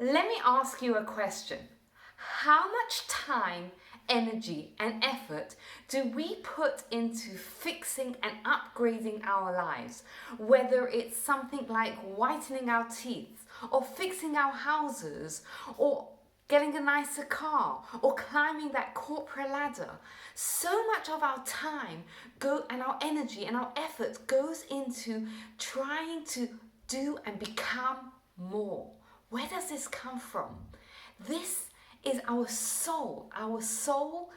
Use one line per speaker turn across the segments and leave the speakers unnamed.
Let me ask you a question. How much time, energy, and effort do we put into fixing and upgrading our lives? Whether it's something like whitening our teeth, or fixing our houses, or getting a nicer car, or climbing that corporate ladder. So much of our time and our energy and our effort goes into trying to do and become more. Where does this come from? This is our soul. Our soul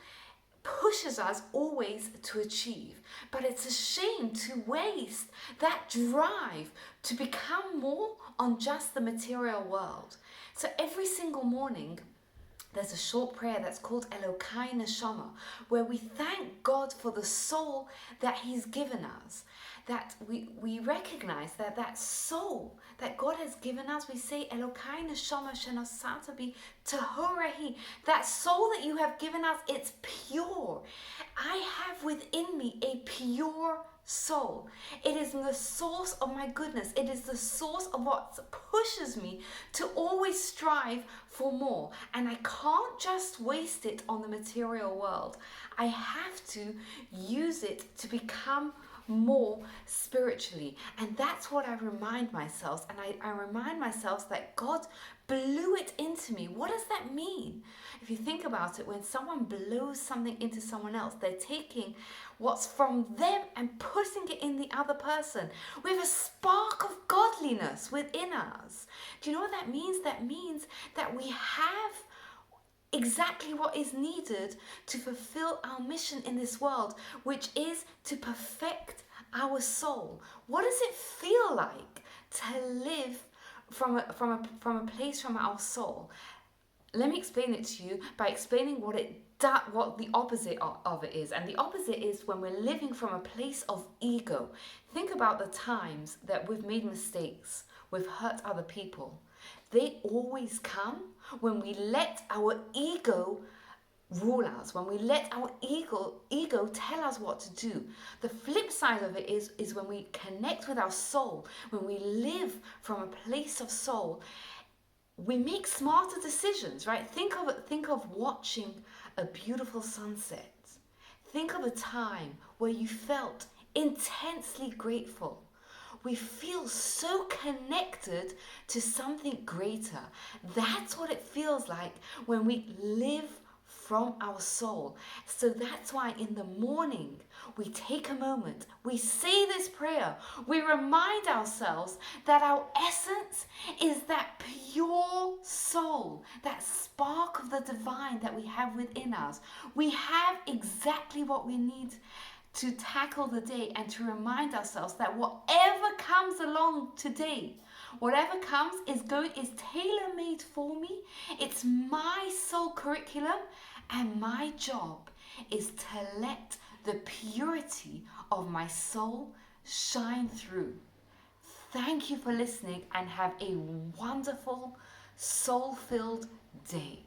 pushes us always to achieve, but it's a shame to waste that drive to become more on just the material world. So every single morning, there's a short prayer that's called Elokai Neshama, where we thank God for the soul that He's given us. That we recognize that soul that God has given us, we say Elokai Neshama Shenasata Bi Tahorahi. That soul that you have given us, it's pure. I have within me a pure soul. It is the source of my goodness. It is the source of what pushes me to always strive for more. And I can't just waste it on the material world. I have to use it to become more spiritually. And that's what I remind myself. And I remind myself that God blew it into me. What does that mean? If you think about it, when someone blows something into someone else, they're taking what's from them and putting it in the other person. We have a spark of godliness within us. Do you know what that means? That means that we have exactly what is needed to fulfill our mission in this world, which is to perfect our soul. What does it feel like to live from a place from our soul? Let me explain it to you by explaining what the opposite of it is. And the opposite is when we're living from a place of ego. Think about the times that we've made mistakes, we've hurt other people. They always come when we let our ego rule us, when we let our ego tell us what to do. The flip side of it is when we connect with our soul, when we live from a place of soul, we make smarter decisions, right? Think of watching a beautiful sunset. Think of a time where you felt intensely grateful. We feel so connected to something greater. That's what it feels like when we live from our soul. So that's why in the morning we take a moment, we say this prayer, we remind ourselves that our essence is that pure soul, that spark of the divine that we have within us. We have exactly what we need to tackle the day and to remind ourselves that whatever comes along today, whatever comes is tailor-made for me. It's my soul curriculum, and my job is to let the purity of my soul shine through. Thank you for listening and have a wonderful, soul-filled day.